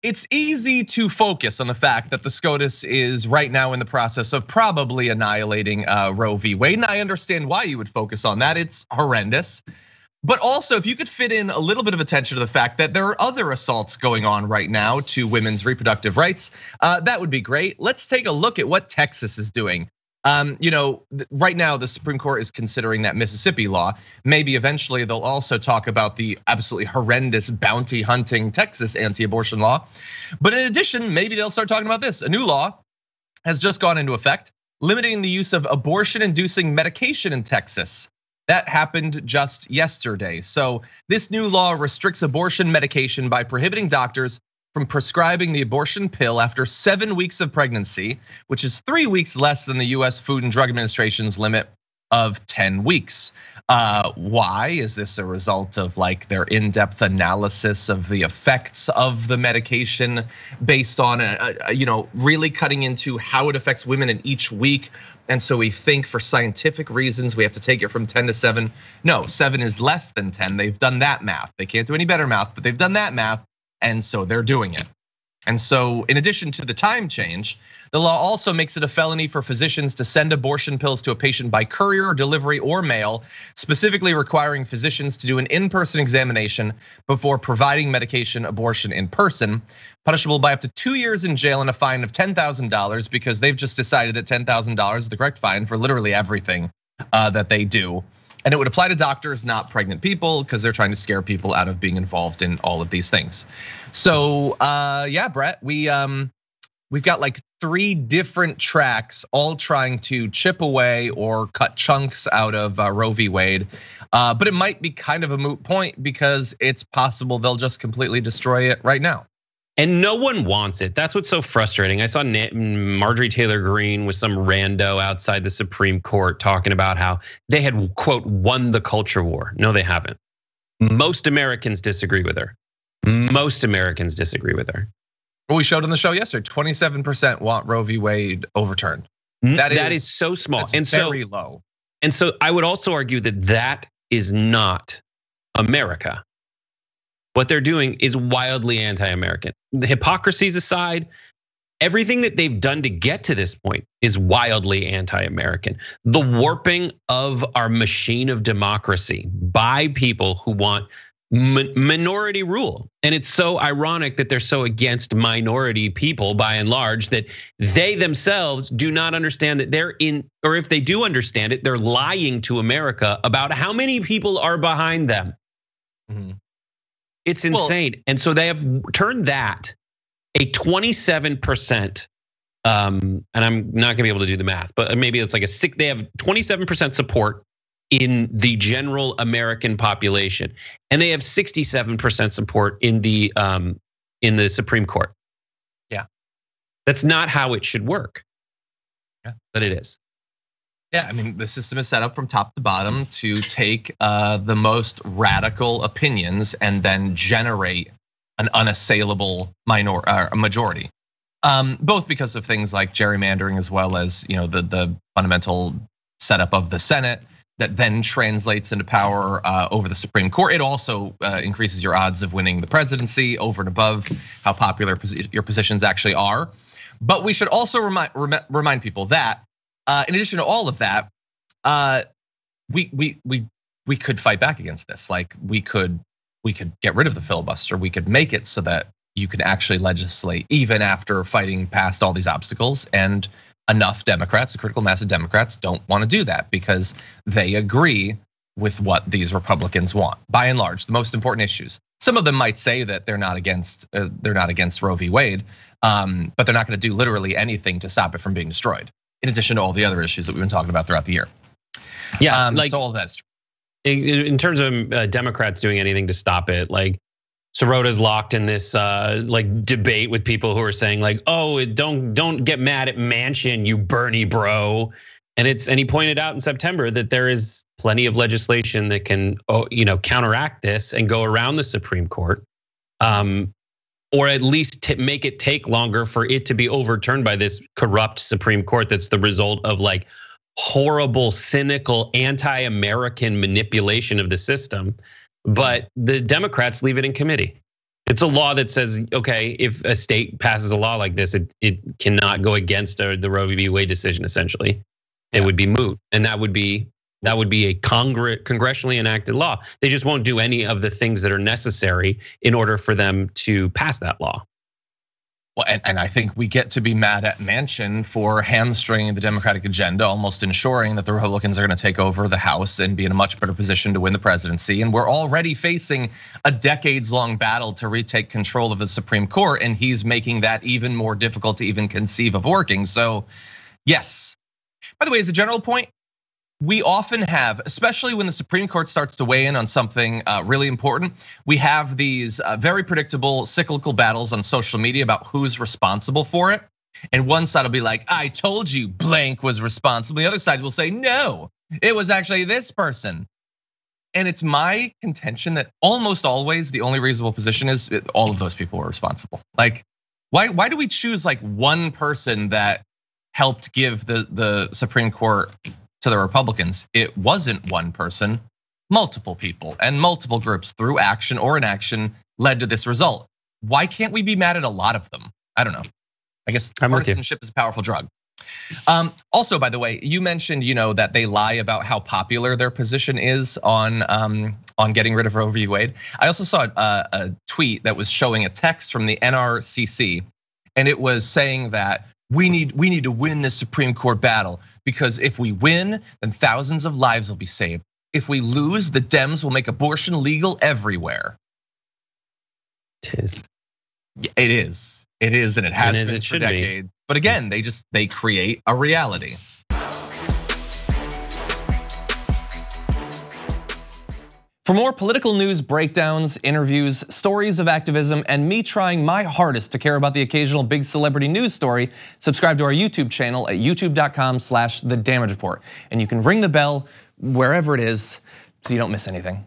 it's easy to focus on the fact that the SCOTUS is right now in the process of probably annihilating Roe v. Wade. And I understand why you would focus on that. It's horrendous. But also, if you could fit in a little bit of attention to the fact that there are other assaults going on right now to women's reproductive rights, that would be great. Let's take a look at what Texas is doing. Right now the Supreme Court is considering that Mississippi law. Maybe eventually they'll also talk about the absolutely horrendous bounty hunting Texas anti-abortion law. But in addition, maybe they'll start talking about this. A new law has just gone into effect, limiting the use of abortion-inducing medication in Texas. That happened just yesterday. So this new law restricts abortion medication by prohibiting doctors from prescribing the abortion pill after 7 weeks of pregnancy, which is 3 weeks less than the US Food and Drug Administration's limit of 10 weeks. Why? Is this a result of like their in-depth analysis of the effects of the medication based on really cutting into how it affects women in each week? And so we think for scientific reasons, we have to take it from 10 to 7. No, 7 is less than 10. They've done that math. They can't do any better math, but they've done that math. And so they're doing it. And so in addition to the time change, the law also makes it a felony for physicians to send abortion pills to a patient by courier, delivery, or mail, specifically requiring physicians to do an in-person examination before providing medication abortion in person, punishable by up to 2 years in jail and a fine of $10,000 because they've just decided that $10,000 is the correct fine for literally everything that they do. And it would apply to doctors, not pregnant people, because they're trying to scare people out of being involved in all of these things. So yeah, Brett, we've got like 3 different tracks, all trying to chip away or cut chunks out of Roe v. Wade. But it might be kind of a moot point because it's possible they'll just completely destroy it right now. And no one wants it. That's what's so frustrating. I saw Marjorie Taylor Greene with some rando outside the Supreme Court talking about how they had, quote, won the culture war. No, they haven't. Most Americans disagree with her. Most Americans disagree with her. Well, we showed on the show yesterday, 27% want Roe v. Wade overturned. That is so small and very low. And so I would also argue that that is not America. What they're doing is wildly anti-American. The hypocrisies aside, everything that they've done to get to this point is wildly anti-American. The warping of our machine of democracy by people who want minority rule. And it's so ironic that they're so against minority people by and large that they themselves do not understand that they're in, or if they do understand it, they're lying to America about how many people are behind them. Mm-hmm. It's insane. And so they have turned that a 27%, and I'm not gonna be able to do the math, but maybe it's like they have 27% support in the general American population, and they have 67% support in the Supreme Court. Yeah. That's not how it should work. Yeah. But it is. Yeah, I mean, the system is set up from top to bottom to take the most radical opinions and then generate an unassailable majority. Both because of things like gerrymandering as well as the fundamental setup of the Senate that then translates into power over the Supreme Court. It also increases your odds of winning the presidency over and above how popular your positions actually are. But we should also remind people that in addition to all of that, we could fight back against this. Like we could get rid of the filibuster. We could make it so that you can actually legislate even after fighting past all these obstacles. And enough Democrats, a critical mass of Democrats, don't want to do that because they agree with what these Republicans want. By and large, the most important issues. Some of them might say that they're not against Roe v. Wade, but they're not going to do literally anything to stop it from being destroyed. In addition to all the other issues that we've been talking about throughout the year. Yeah, so all of that's true. In terms of Democrats doing anything to stop it, like Sorota's locked in this like debate with people who are saying like, oh, don't get mad at Manchin, you Bernie bro. And he pointed out in September that there is plenty of legislation that can counteract this and go around the Supreme Court. Or at least make it take longer for it to be overturned by this corrupt Supreme Court that's the result of like horrible, cynical, anti-American manipulation of the system. But the Democrats leave it in committee. It's a law that says, okay, if a state passes a law like this, it cannot go against the Roe v. Wade decision. Essentially, it would be moot, and that would be a congressionally enacted law. They just won't do any of the things that are necessary in order for them to pass that law. Well, and I think we get to be mad at Manchin for hamstringing the Democratic agenda, almost ensuring that the Republicans are going to take over the House and be in a much better position to win the presidency. And we're already facing a decades-long battle to retake control of the Supreme Court, and he's making that even more difficult to even conceive of working. So, yes. By the way, as a general point, we often have, especially when the Supreme Court starts to weigh in on something really important, we have these very predictable cyclical battles on social media about who's responsible for it. And one side will be like, I told you blank was responsible. The other side will say, no, it was actually this person. And it's my contention that almost always the only reasonable position is all of those people were responsible. Like, why do we choose like one person that helped give the Supreme Court to the Republicans? It wasn't one person, multiple people and multiple groups through action or inaction led to this result. Why can't we be mad at a lot of them? I don't know. I guess partisanship is a powerful drug. Also, by the way, you mentioned, that they lie about how popular their position is on getting rid of Roe v. Wade. I also saw a tweet that was showing a text from the NRCC, and it was saying that we need to win this Supreme Court battle, because if we win, then thousands of lives will be saved. If we lose, the Dems will make abortion legal everywhere. It is. It is, and it has been for decades. But again, they create a reality. For more political news breakdowns, interviews, stories of activism, and me trying my hardest to care about the occasional big celebrity news story, subscribe to our YouTube channel at youtube.com/The Damage Report. And you can ring the bell wherever it is so you don't miss anything.